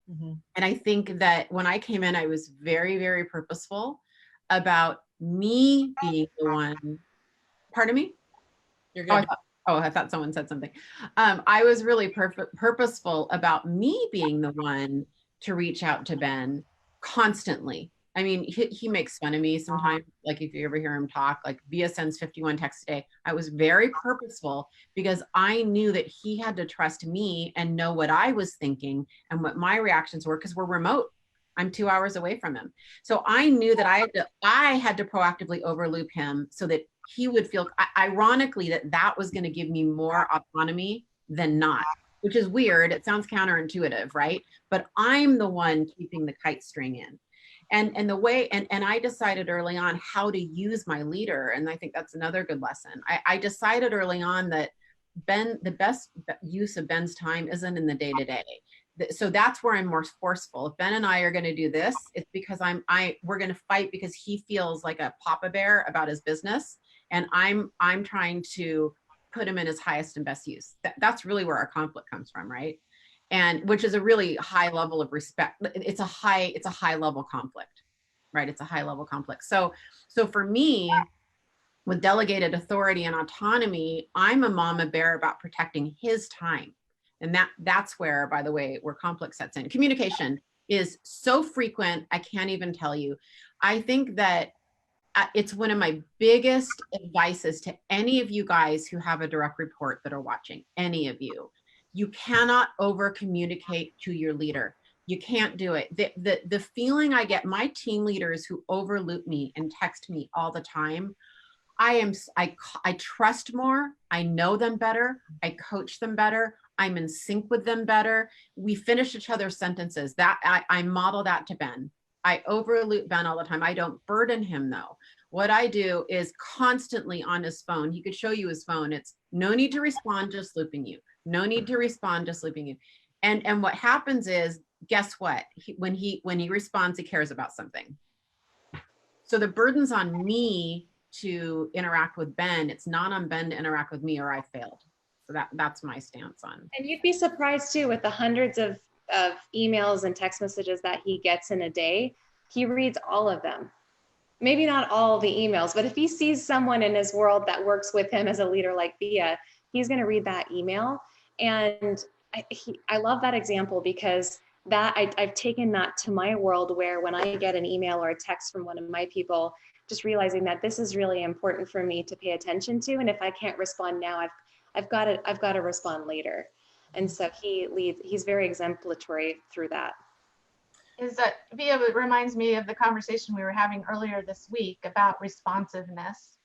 Mm-hmm. And I think that when I came in, I was very, very purposeful about me being the one. Pardon me? You're good. I thought someone said something. I was really purposeful about me being the one to reach out to Ben constantly. I mean, he makes fun of me sometimes. Like if you ever hear him talk, like Via sends 51 texts a day. I was very purposeful because I knew that he had to trust me and know what I was thinking and what my reactions were, because we're remote. I'm 2 hours away from him. So I knew that I had to proactively overloop him so that he would feel, ironically, that was going to give me more autonomy than not, which is weird. It sounds counterintuitive, right? But I'm the one keeping the kite string in. And the way, and I decided early on how to use my leader. And I think that's another good lesson. I decided early on that the best use of Ben's time isn't in the day-to-day. So that's where I'm more forceful. If Ben and I are going to do this, it's because we're going to fight because he feels like a papa bear about his business. And I'm trying to put him in his highest and best use. That's really where our conflict comes from, right? And which is a really high level of respect. It's a high level conflict, right? It's a high level conflict. So for me, with delegated authority and autonomy, I'm a mama bear about protecting his time. And that's where, by the way, where conflict sets in. Communication is so frequent, I can't even tell you. I think that it's one of my biggest advices to any of you guys who have a direct report that are watching, any of you. You cannot over communicate to your leader. You can't do it. The feeling I get, my team leaders who overloop me and text me all the time, I trust more. I know them better. I coach them better. I'm in sync with them better. We finish each other's sentences. That I model that to Ben. I overloop Ben all the time. I don't burden him though. What I do is constantly on his phone. He could show you his phone. It's no need to respond, just looping you. No need to respond, just looping you. And what happens is, guess what? When he responds, he cares about something. So the burden's on me to interact with Ben. It's not on Ben to interact with me, or I failed. So that's my stance on. And you'd be surprised too, with the hundreds of emails and text messages that he gets in a day, he reads all of them. Maybe not all the emails, but if he sees someone in his world that works with him as a leader like Vija, he's going to read that email. And I love that example, because that I've taken that to my world, where when I get an email or a text from one of my people, just realizing that this is really important for me to pay attention to. And if I can't respond now, I've got to respond later. And so he's very exemplary through that. Is that, Vija, it reminds me of the conversation we were having earlier this week about responsiveness,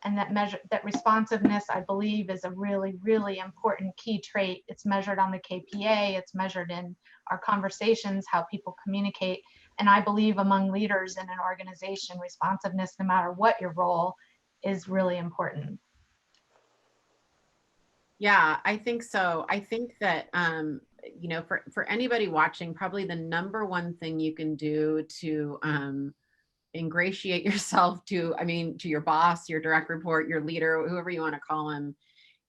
and that responsiveness, I believe, is a really, really important key trait. It's measured on the KPA, it's measured in our conversations, how people communicate. And I believe among leaders in an organization, responsiveness, no matter what your role, is really important. Yeah, I think so. I think that, you know, for anybody watching, probably the number one thing you can do to ingratiate yourself to your boss, your direct report, your leader, whoever you want to call him,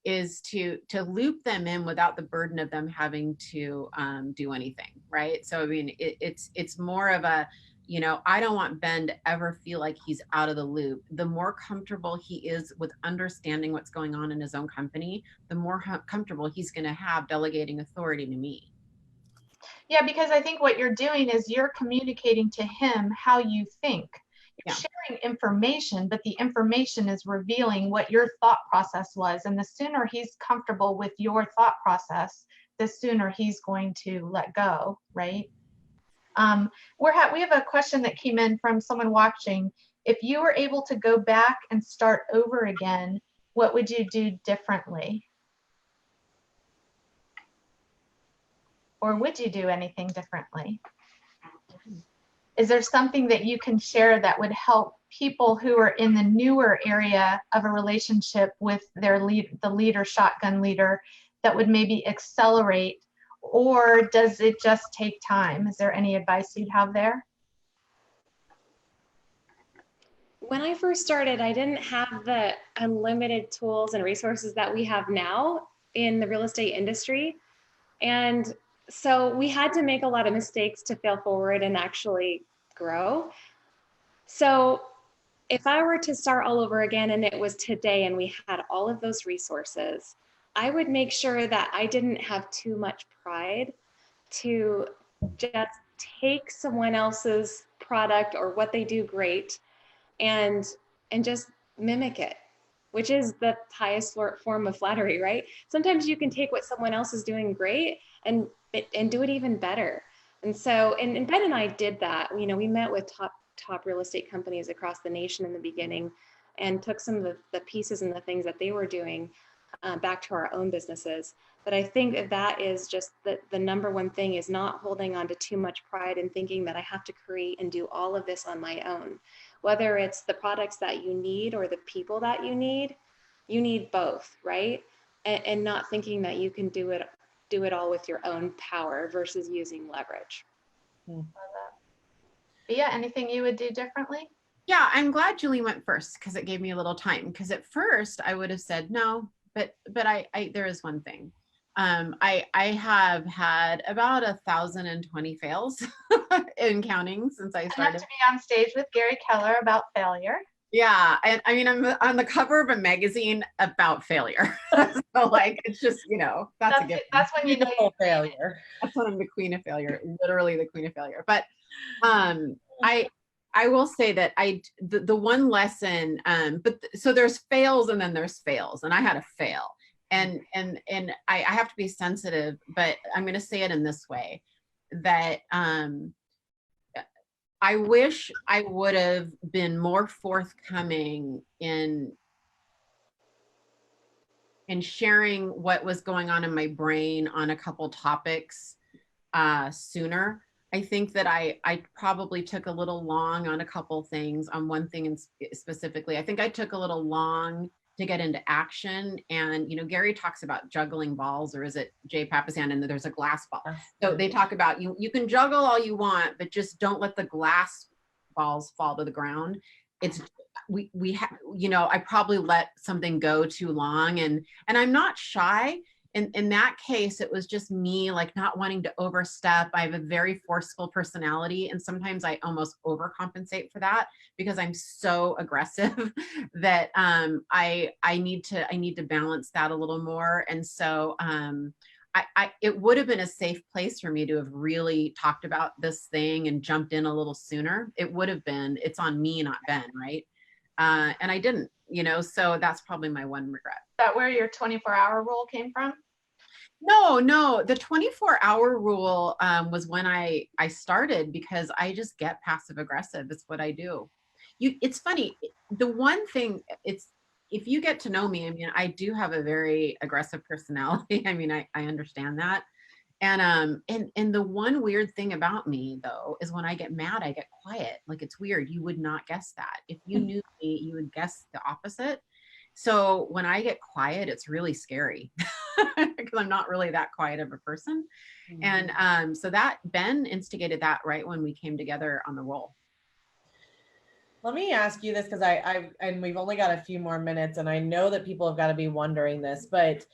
is to loop them in without the burden of them having to do anything, right? So, I mean, it's more of a, you know, I don't want Ben to ever feel like he's out of the loop. The more comfortable he is with understanding what's going on in his own company, the more comfortable he's going to have delegating authority to me. Yeah, because I think what you're doing is you're communicating to him how you think. You're sharing information, but the information is revealing what your thought process was. And the sooner he's comfortable with your thought process, the sooner he's going to let go, right? We have a question that came in from someone watching. If you were able to go back and start over again, what would you do differently? Or would you do anything differently? Is there something that you can share that would help people who are in the newer area of a relationship with their the leader, shotgun leader, that would maybe accelerate? Or does it just take time? Is there any advice you'd have there? When I first started, I didn't have the unlimited tools and resources that we have now in the real estate industry. And so we had to make a lot of mistakes to fail forward and actually grow. So if I were to start all over again and it was today and we had all of those resources, I would make sure that I didn't have too much pride to just take someone else's product or what they do great and just mimic it, which is the highest form of flattery, right? Sometimes you can take what someone else is doing great and do it even better. And so, and Ben and I did that. You know, we met with top real estate companies across the nation in the beginning and took some of the pieces and the things that they were doing back to our own businesses. But I think that is just the number one thing, is not holding on to too much pride and thinking that I have to create and do all of this on my own. Whether it's the products that you need or the people that you need both, right? And not thinking that you can do it all with your own power versus using leverage. Vija, anything you would do differently? Yeah, I'm glad Julie went first, because it gave me a little time. Because at first I would have said no, but I there is one thing. I have had about 1,020 fails in counting since I started. Enough to be on stage with Gary Keller about failure. Yeah, and I mean, I'm on the cover of a magazine about failure. So like, it's just, you know, that's a given. That's when you know failure. That's when I'm the queen of failure, literally the queen of failure. But I will say that the one lesson, so there's fails and then there's fails, and I had a fail, and I have to be sensitive, but I'm going to say it in this way, that I wish I would have been more forthcoming in and sharing what was going on in my brain on a couple topics sooner. I think that I probably took a little long on a couple things, on one thing specifically. I think I took a little long to get into action. And, you know, Gary talks about juggling balls, or is it Jay Papasan, and there's a glass ball. So they talk about you can juggle all you want, but just don't let the glass balls fall to the ground. It's we have, you know, I probably let something go too long, and I'm not shy. In that case, it was just me, like, not wanting to overstep. I have a very forceful personality, and sometimes I almost overcompensate for that because I'm so aggressive that I need to balance that a little more. And so it would have been a safe place for me to have really talked about this thing and jumped in a little sooner. It would have been. It's on me, not Ben, right? And I didn't, you know, so that's probably my one regret. Is that where your 24-hour rule came from? No, the 24-hour rule was when I started, because I just get passive aggressive. It's what I do. It's funny. The one thing, if you get to know me, I mean, I do have a very aggressive personality. I mean, I understand that. And the one weird thing about me, though, is when I get mad, I get quiet. Like, it's weird. You would not guess that. If you knew me, you would guess the opposite. So when I get quiet, it's really scary because I'm not really that quiet of a person. Mm-hmm. And so that Ben instigated that right when we came together on the role. Let me ask you this, because and we've only got a few more minutes, and I know that people have got to be wondering this, but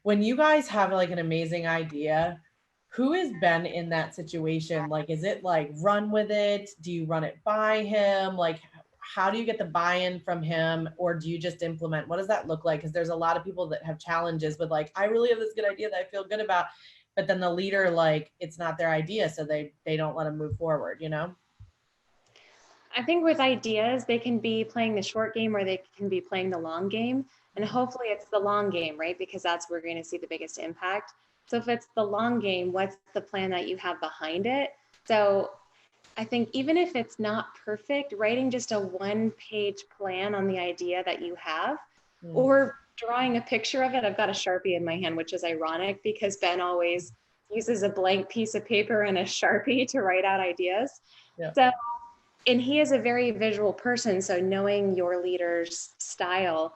when you guys have like an amazing idea, who is Ben in that situation? Like, is it like run with it? Do you run it by him? Like, how do you get the buy-in from him, or do you just implement? What does that look like? Because there's a lot of people that have challenges with, like, I really have this good idea that I feel good about, but then the leader, like, it's not their idea, so they don't let them move forward, you know? I think with ideas, they can be playing the short game or they can be playing the long game. And hopefully it's the long game, right? Because that's where we're going to see the biggest impact. So if it's the long game, what's the plan that you have behind it? So I think even if it's not perfect, writing just a one-page plan on the idea that you have, or drawing a picture of it. I've got a Sharpie in my hand, which is ironic because Ben always uses a blank piece of paper and a Sharpie to write out ideas. Yeah. So, and he is a very visual person. So knowing your leader's style,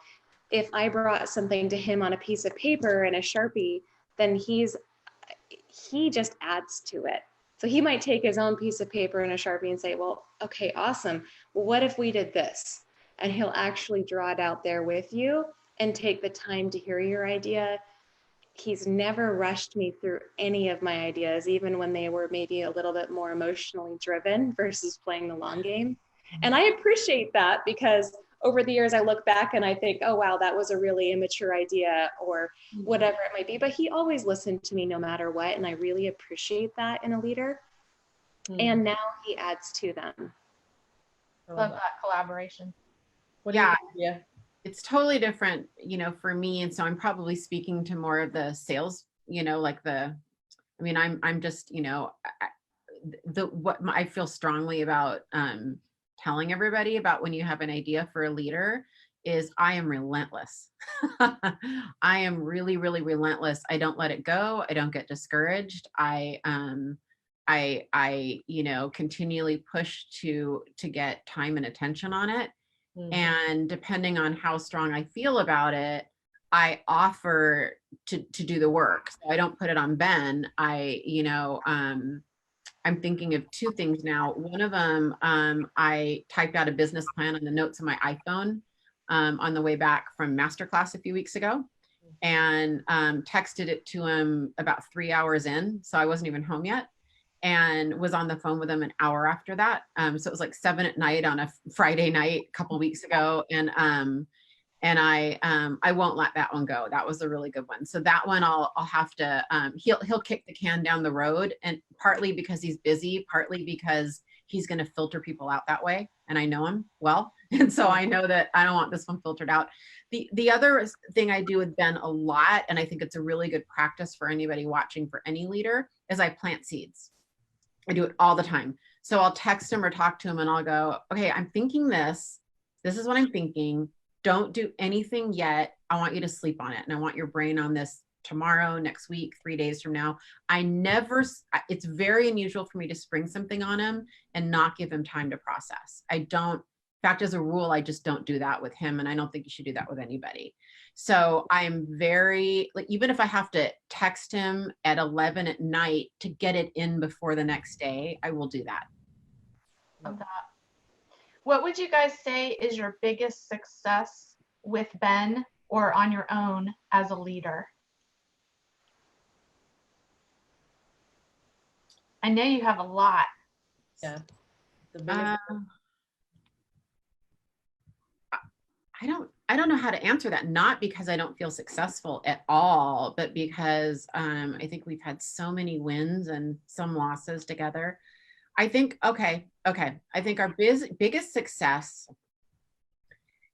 if I brought something to him on a piece of paper and a Sharpie, then he just adds to it. So he might take his own piece of paper and a Sharpie and say, well, okay, awesome. Well, what if we did this? And he'll actually draw it out there with you and take the time to hear your idea. He's never rushed me through any of my ideas, even when they were maybe a little bit more emotionally driven versus playing the long game. And I appreciate that, because over the years I look back and I think, oh, wow, that was a really immature idea or whatever it might be. But he always listened to me no matter what. And I really appreciate that in a leader. And now he adds to them. Love that collaboration. Yeah. It's totally different, you know, for me. And so I'm probably speaking to more of the sales, you know, like I'm just, you know, what I feel strongly about telling everybody about when you have an idea for a leader is I am relentless. I am really, really relentless. I don't let it go. I don't get discouraged. I you know, continually push to get time and attention on it. And depending on how strong I feel about it, I offer to do the work. So I don't put it on Ben. I'm thinking of two things now. One of them, I typed out a business plan on the notes of my iPhone on the way back from masterclass a few weeks ago, and texted it to him about 3 hours in. So I wasn't even home yet, and was on the phone with him an hour after that. So it was like 7 p.m. on a Friday night a couple weeks ago. And I won't let that one go. That was a really good one. So that one I'll have to, he'll kick the can down the road, and partly because he's busy, partly because he's going to filter people out that way. And I know him well. And so I know that I don't want this one filtered out. The other thing I do with Ben a lot, and I think it's a really good practice for anybody watching, for any leader, is I plant seeds. I do it all the time. So I'll text him or talk to him and I'll go, okay, I'm thinking this. This is what I'm thinking. Don't do anything yet. I want you to sleep on it. And I want your brain on this tomorrow, next week, 3 days from now. It's very unusual for me to spring something on him and not give him time to process. I don't, in fact, as a rule, I just don't do that with him. And I don't think you should do that with anybody. So I'm very, like, even if I have to text him at 11 at night to get it in before the next day, I will do that. Love that. What would you guys say is your biggest success with Ben or on your own as a leader? I know you have a lot. Yeah. The biggest. I don't know how to answer that. Not because I don't feel successful at all, but because I think we've had so many wins and some losses together. I think, okay. I think our biggest success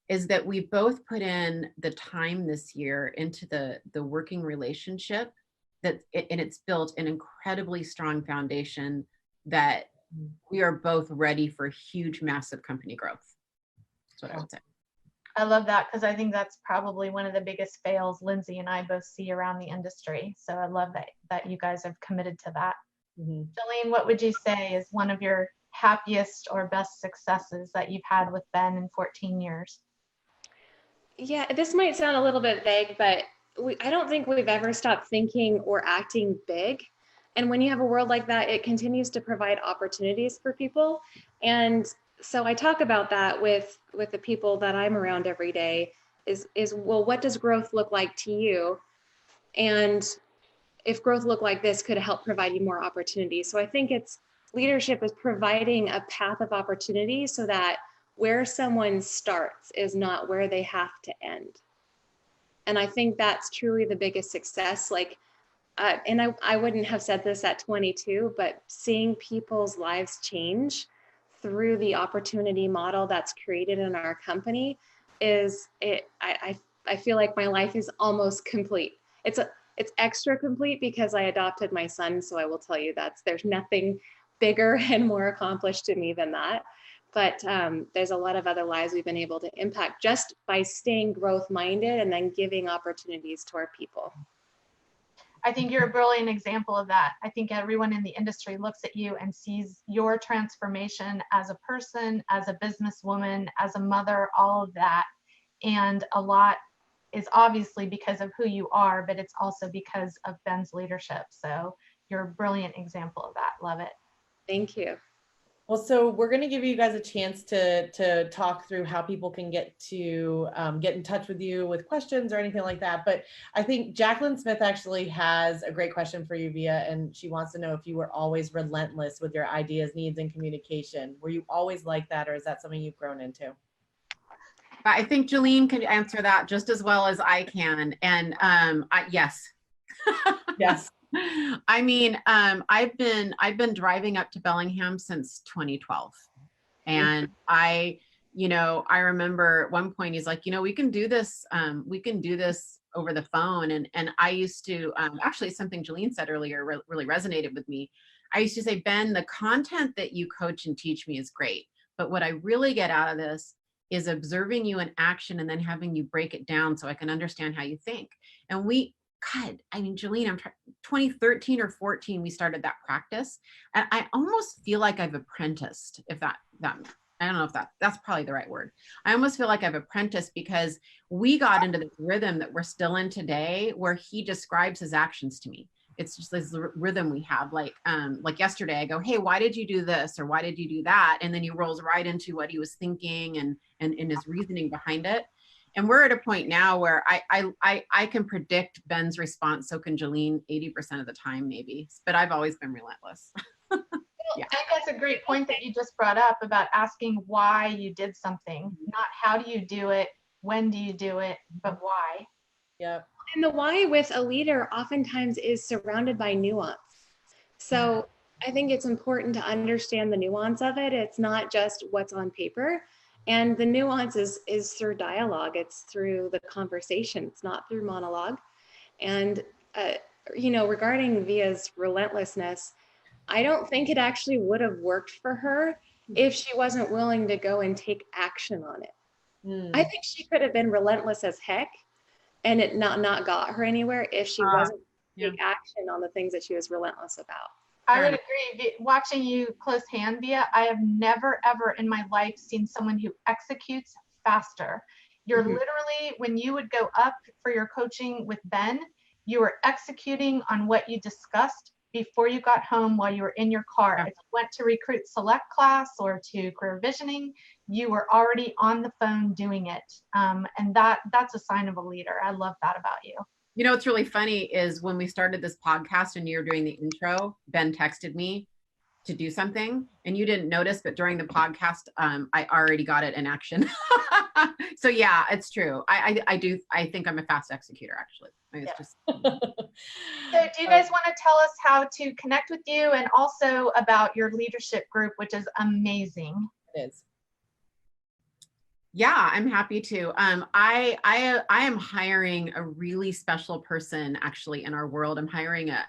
is that we both put in the time this year into the working relationship and it's built an incredibly strong foundation that we are both ready for huge, massive company growth. That's what I would say. I love that, because I think that's probably one of the biggest fails Lindsay and I both see around the industry. So I love that you guys have committed to that. Mm-hmm. Jillene, what would you say is one of your happiest or best successes that you've had with Ben in 14 years? Yeah, this might sound a little bit vague, but I don't think we've ever stopped thinking or acting big. And when you have a world like that, it continues to provide opportunities for people. And so I talk about that with the people that I'm around every day is, well, what does growth look like to you? And if growth looked like this, could it help provide you more opportunities? So I think leadership is providing a path of opportunity so that where someone starts is not where they have to end. And I think that's truly the biggest success. Like, and I wouldn't have said this at 22, but seeing people's lives change through the opportunity model that's created in our company I feel like my life is almost complete. It's extra complete because I adopted my son. So I will tell you there's nothing bigger and more accomplished to me than that. But there's a lot of other lives we've been able to impact just by staying growth minded and then giving opportunities to our people. I think you're a brilliant example of that. I think everyone in the industry looks at you and sees your transformation as a person, as a businesswoman, as a mother, all of that. And a lot is obviously because of who you are, but it's also because of Ben's leadership. So you're a brilliant example of that. Love it. Thank you. Well, so we're going to give you guys a chance to talk through how people can get in touch with you with questions or anything like that. But I think Jacqueline Smith actually has a great question for you, Vija, and she wants to know if you were always relentless with your ideas, needs, and communication. Were you always like that, or is that something you've grown into? I think Jillene can answer that just as well as I can. And yes. Yes. I mean, I've been driving up to Bellingham since 2012. And I remember at one point he's like, we can do this over the phone. And I used to, actually something Jillene said earlier really resonated with me. I used to say, Ben, the content that you coach and teach me is great, but what I really get out of this is observing you in action and then having you break it down so I can understand how you think. And Jillene, 2013 or 14, we started that practice. And I almost feel like I've apprenticed, if that I don't know if that's probably the right word. I almost feel like I've apprenticed because we got into this rhythm that we're still in today where he describes his actions to me. It's just this rhythm we have. Like yesterday I go, hey, why did you do this? Or why did you do that? And then he rolls right into what he was thinking and his reasoning behind it. And we're at a point now where I can predict Ben's response. So can Jillene 80% of the time, maybe, but I've always been relentless. Yeah. I think that's a great point that you just brought up about asking why you did something, not how do you do it, when do you do it, but why. Yeah. And the why with a leader oftentimes is surrounded by nuance. So I think it's important to understand the nuance of it. It's not just what's on paper. And the nuance is through dialogue. It's through the conversation. It's not through monologue. And, regarding Vija's relentlessness, I don't think it actually would have worked for her if she wasn't willing to go and take action on it. I think she could have been relentless as heck, and it not got her anywhere if she wasn't yeah. take action on the things that she was relentless about. I would agree. Watching you close hand, Via, I have never, ever in my life seen someone who executes faster. You're literally, when you would go up for your coaching with Ben, you were executing on what you discussed before you got home while you were in your car. If you went to recruit select class or to career visioning, you were already on the phone doing it. And that's a sign of a leader. I love that about you. You know, what's really funny is when we started this podcast and you were doing the intro, Ben texted me to do something and you didn't notice, but during the podcast, I already got it in action. So yeah, it's true. I think I'm a fast executor, actually. It's just... So do you guys want to tell us how to connect with you and also about your leadership group, which is amazing? It is. Yeah, I'm happy to. I am hiring a really special person actually in our world. I'm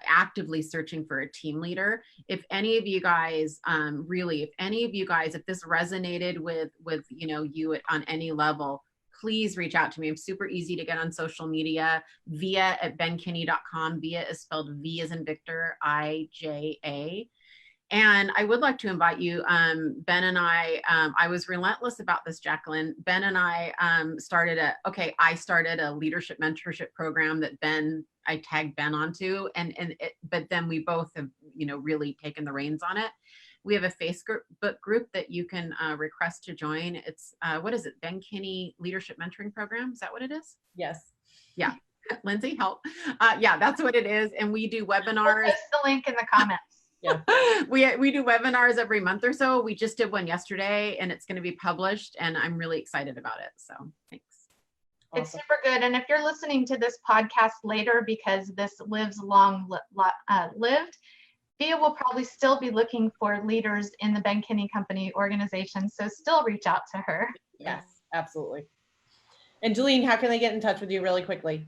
actively searching for a team leader. If any of you guys, if this resonated with you on any level, please reach out to me. I'm super easy to get on social media. Via at benkinney.com. Via is spelled V as in Victor, I-J-A. And I would like to invite you, Ben and I was relentless about this, Jacqueline. Ben and I started a leadership mentorship program that I tagged Ben onto, but then we both have, really taken the reins on it. We have a Facebook group that you can request to join. It's, what is it? Ben Kinney Leadership Mentoring Program. Is that what it is? Yes. Yeah. Lindsay, help. Yeah, that's what it is. And we do webinars. We'll post the link in the comments. Yeah. We do webinars every month or so. We just did one yesterday and it's going to be published and I'm really excited about it. So thanks. Awesome. It's super good. And if you're listening to this podcast later, because this lives long lived, Via will probably still be looking for leaders in the Ben Kinney Company organization. So still reach out to her. Yes, absolutely. And Jillene, how can they get in touch with you really quickly?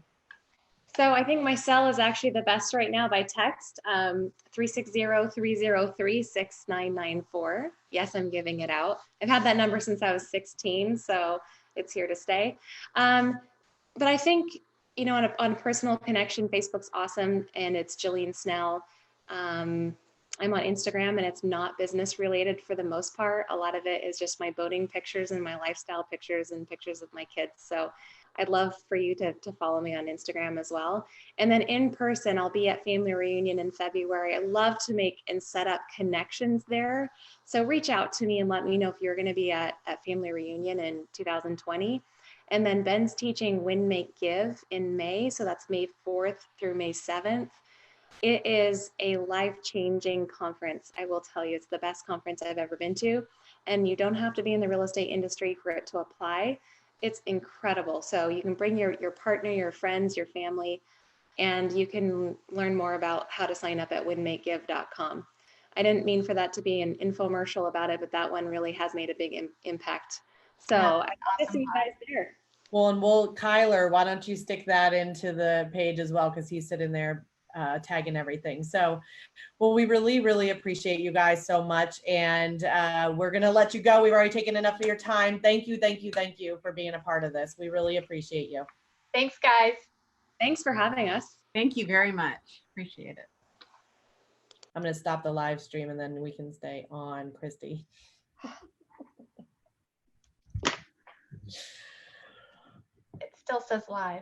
So I think my cell is actually the best right now by text, 360-303-6994. Yes, I'm giving it out. I've had that number since I was 16, so it's here to stay. But I think, on a personal connection, Facebook's awesome, and it's Jillene Snell. I'm on Instagram, and it's not business related for the most part. A lot of it is just my boating pictures and my lifestyle pictures and pictures of my kids. So I'd love for you to follow me on Instagram as well. And then in person, I'll be at Family Reunion in February. I love to make and set up connections there. So reach out to me and let me know if you're going to be at Family Reunion in 2020. And then Ben's teaching Win, Make, Give in May. So that's May 4th through May 7th. It is a life-changing conference. I will tell you, it's the best conference I've ever been to. And you don't have to be in the real estate industry for it to apply. It's incredible. So you can bring your partner, your friends, your family, and you can learn more about how to sign up at winmakegive.com. I didn't mean for that to be an infomercial about it, but that one really has made a big impact. So I'd love to see you guys there. Well, and Kyler, why don't you stick that into the page as well? Because he's sitting there tagging everything. So, well, we really, really appreciate you guys so much. And we're going to let you go. We've already taken enough of your time. Thank you for being a part of this. We really appreciate you. Thanks, guys. Thanks for having us. Thank you very much. Appreciate it. I'm going to stop the live stream and then we can stay on, Christy. It still says live.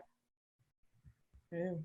Ooh.